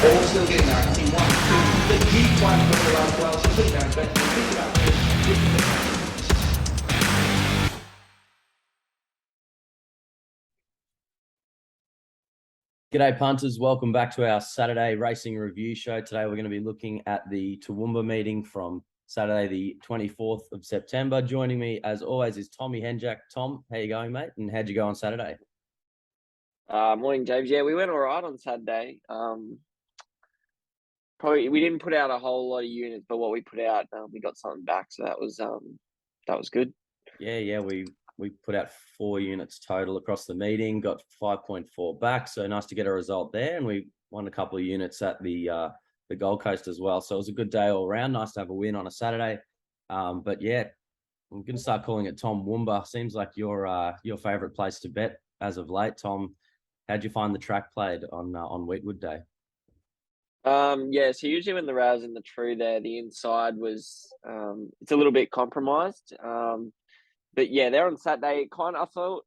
All still getting there. I can see one, two, the deep one from the last well. She's putting down, but think about this. G'day punters, welcome back to our Saturday racing review show. Today we're going to be looking at the Toowoomba meeting from Saturday the 24th of September. Joining me as always is Tommy Henjak. Tom, how you going, mate? And how'd you go on Saturday? Morning, James. Yeah, we went all right on Saturday. Probably we didn't put out a whole lot of units, but what we put out, we got something back, so that was good. Yeah, we put out 4 units total across the meeting, got 5.4 back, so nice to get a result there, and we won a couple of units at the Gold Coast as well. So it was a good day all around. Nice to have a win on a Saturday. But yeah, I'm going to start calling it Tom Woomba. Seems like your favourite place to bet as of late, Tom. How'd you find the track played on Wheatwood Day? Yeah, so usually when the rail's in the true there, the inside was it's a little bit compromised. But yeah, there on Saturday, I thought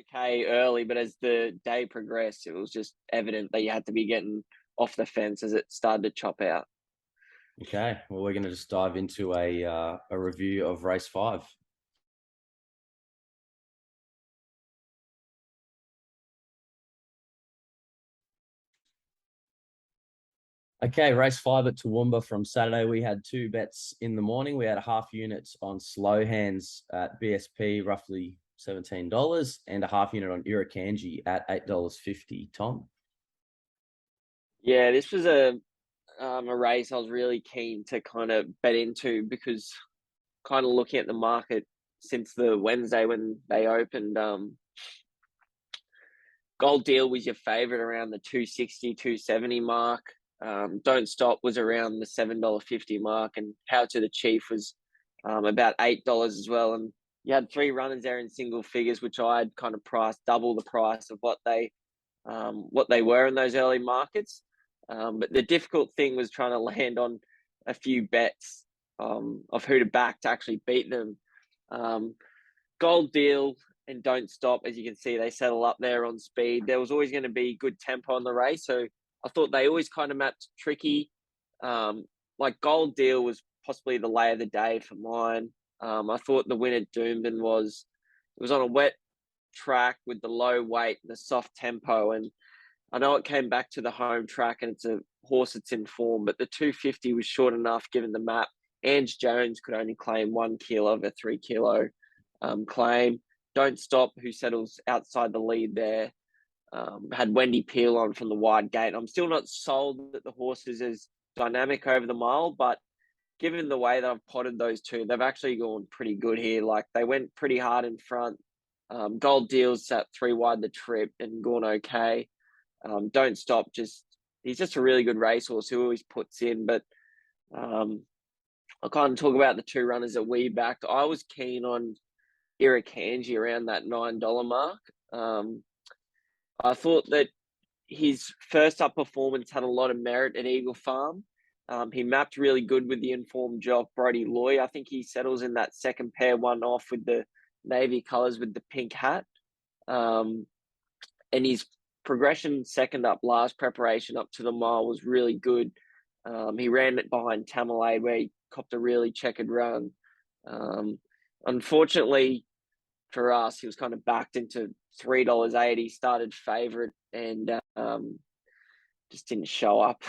okay early, but as the day progressed, it was just evident that you had to be getting off the fence as it started to chop out. Okay, well, we're going to just dive into a review of race 5. Okay, race 5 at Toowoomba from Saturday. We had 2 bets in the morning. We had a half unit on slow hands at BSP, roughly $17, and a half unit on Irukandji at $8.50. Tom? Yeah, this was a race I was really keen to kind of bet into because kind of looking at the market since the Wednesday when they opened, Gold Deal was your favorite around the 260, 270 mark. Don't Stop was around the $7.50 mark, and How to the Chief was about $8 as well. And you had 3 runners there in single figures, which I had kind of priced double the price of what they were in those early markets. But the difficult thing was trying to land on a few bets of who to back to actually beat them. Gold Deal and Don't Stop, as you can see, they settle up there on speed. There was always going to be good tempo on the race, so I thought they always kind of mapped tricky. Like Gold Deal was possibly the lay of the day for mine. I thought the win at Doomben was on a wet track with the low weight and the soft tempo, and I know it came back to the home track and it's a horse that's in form, but the 250 was short enough given the map. Ange Jones could only claim 1 kilo of a 3 kilo claim. Don't Stop, who settles outside the lead there, had Wendy Peel on from the wide gate. I'm still not sold that the horse is as dynamic over the mile, but given the way that I've potted those two, they've actually gone pretty good here. Like they went pretty hard in front. Gold Deals sat 3 wide the trip and gone okay. Don't Stop, he's just a really good racehorse who always puts in. But I'll kind of talk about the 2 runners that we backed. I was keen on Irukandji around that $9 mark. I thought that his first up performance had a lot of merit at Eagle Farm. He mapped really good with the informed jock, Brody Loy. I think he settles in that second pair one off with the navy colours with the pink hat. And his progression second up last preparation up to the mile was really good. He ran it behind Tamalade where he copped a really checkered run. Unfortunately for us, he was kind of backed into $3.80, started favourite and just didn't show up.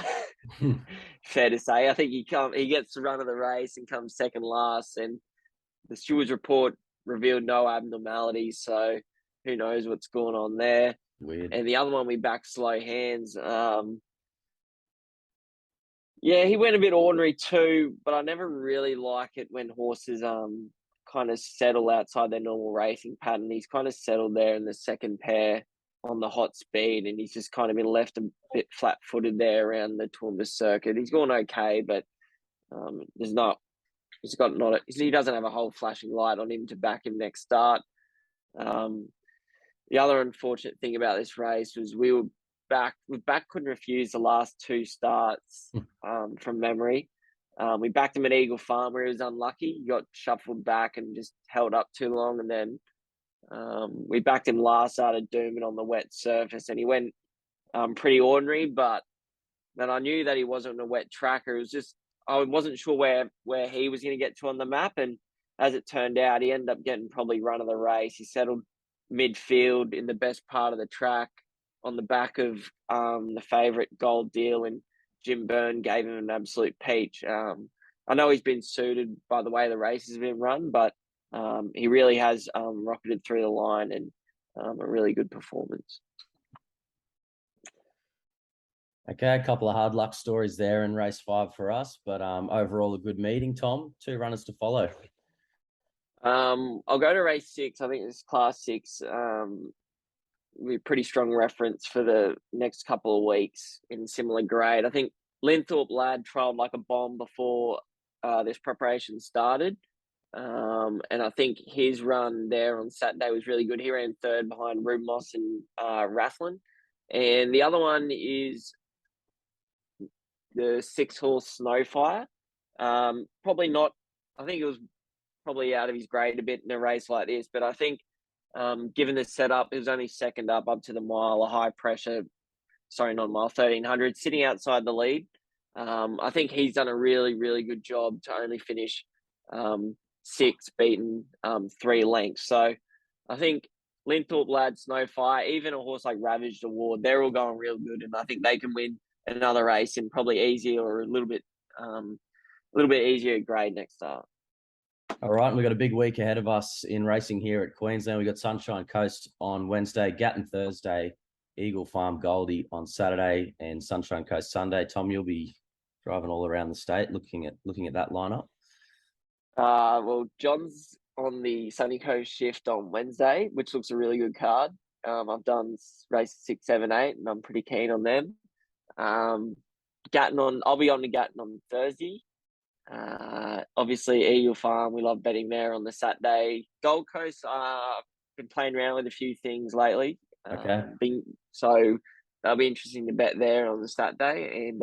Fair to say. I think he gets the run of the race and comes second last, and the stewards report revealed no abnormalities, so who knows what's going on there. Weird. And the other one we backed Slow Hands. Yeah, he went a bit ordinary too, but I never really like it when horses kind of settle outside their normal racing pattern. He's kind of settled there in the second pair on the hot speed, and he's just kind of been left a bit flat-footed there around the Toowoomba circuit. He's gone okay, but he doesn't have a whole flashing light on him to back him next start. The other unfortunate thing about this race was we couldn't refuse the last 2 starts from memory. We backed him at Eagle Farm where he was unlucky. He got shuffled back and just held up too long. And then we backed him last start at Doomben on the wet surface, and he went pretty ordinary, but and I knew that he wasn't a wet tracker. It was just I wasn't sure where he was going to get to on the map, and as it turned out, he ended up getting probably run of the race. He settled midfield in the best part of the track on the back of the favourite Gold Deal, and Jim Byrne gave him an absolute peach. I know he's been suited by the way the race has been run, but he really has rocketed through the line, and a really good performance. Okay, a couple of hard luck stories there in race 5 for us, but overall a good meeting, Tom. 2 runners to follow. I'll go to race 6. I think it's class 6. Be pretty strong reference for the next couple of weeks in similar grade. I think Linthorpe Lad trialled like a bomb before this preparation started. And I think his run there on Saturday was really good. He ran 3rd behind Rube Moss and Rathlin. And the other one is the 6-horse Snowfire. Probably not, I think it was probably out of his grade a bit in a race like this, but I think given the setup, it was only second up to the mile, a high pressure, not mile, 1300, sitting outside the lead. I think he's done a really, really good job to only finish 6, beaten 3 lengths. So I think Linthorpe Lad, Snowfire, even a horse like Ravaged Award, they're all going real good, and I think they can win another race in probably easier or a little bit easier grade next start. All right, we've got a big week ahead of us in racing here at Queensland. We've got Sunshine Coast on Wednesday, Gatton Thursday, Eagle Farm Goldie on Saturday, and Sunshine Coast Sunday. Tom, you'll be driving all around the state looking at that lineup. Well, John's on the Sunny Coast shift on Wednesday, which looks a really good card. I've done races 6, 7, 8, and I'm pretty keen on them. I'll be on the Gatton on Thursday. Obviously Eagle Farm, we love betting there on the Saturday. Gold Coast, been playing around with a few things lately. Okay. So that'll be interesting to bet there on the Saturday.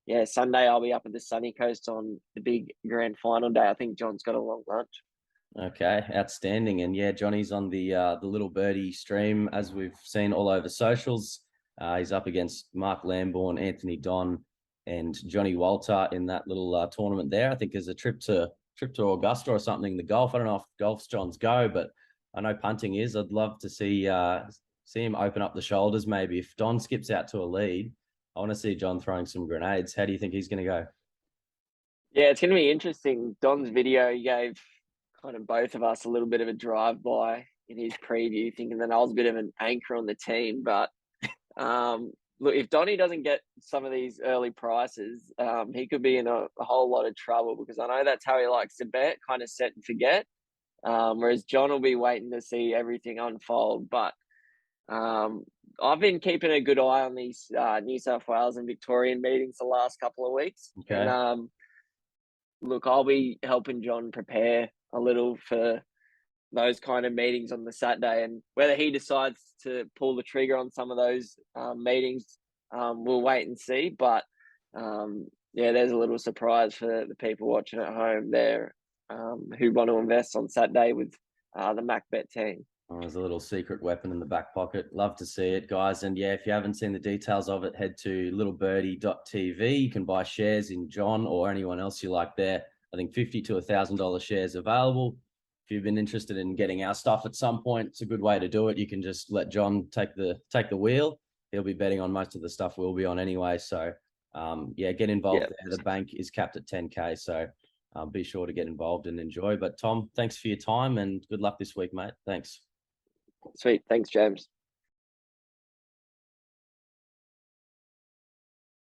And Sunday I'll be up at the Sunny Coast on the big grand final day. I think John's got a long lunch. Okay, outstanding. And yeah, Johnny's on the Little Birdie stream, as we've seen all over socials. He's up against Mark Lambourne, Anthony Don, and Johnny Walter in that little tournament there. I think there's a trip to Augusta or something. The golf. I don't know if golf's John's go, but I know punting is. I'd love to see him open up the shoulders. Maybe if Don skips out to a lead, I want to see John throwing some grenades. How do you think he's going to go? Yeah, it's going to be interesting. Don's video, he gave kind of both of us a little bit of a drive-by in his preview, thinking that I was a bit of an anchor on the team. But look, if Donnie doesn't get some of these early prices, he could be in a whole lot of trouble, because I know that's how he likes to bet, kind of set and forget. Whereas John will be waiting to see everything unfold. But I've been keeping a good eye on these New South Wales and Victorian meetings the last couple of weeks. Okay. And look, I'll be helping John prepare a little for those kind of meetings on the Saturday, and whether he decides to pull the trigger on some of those meetings, we'll wait and see. But there's a little surprise for the people watching at home there who want to invest on Saturday with the MacBet team. Oh, there's a little secret weapon in the back pocket. Love to see it, guys. And yeah, if you haven't seen the details of it, head to littlebirdie.tv. You can buy shares in John or anyone else you like there. I think $50 to $1,000 shares available. If you've been interested in getting our stuff at some point, it's a good way to do it. You can just let John take the wheel. He'll be betting on most of the stuff we'll be on anyway. So get involved there. The bank is capped at 10K. So be sure to get involved and enjoy. But Tom, thanks for your time and good luck this week, mate. Thanks. Sweet. Thanks, James.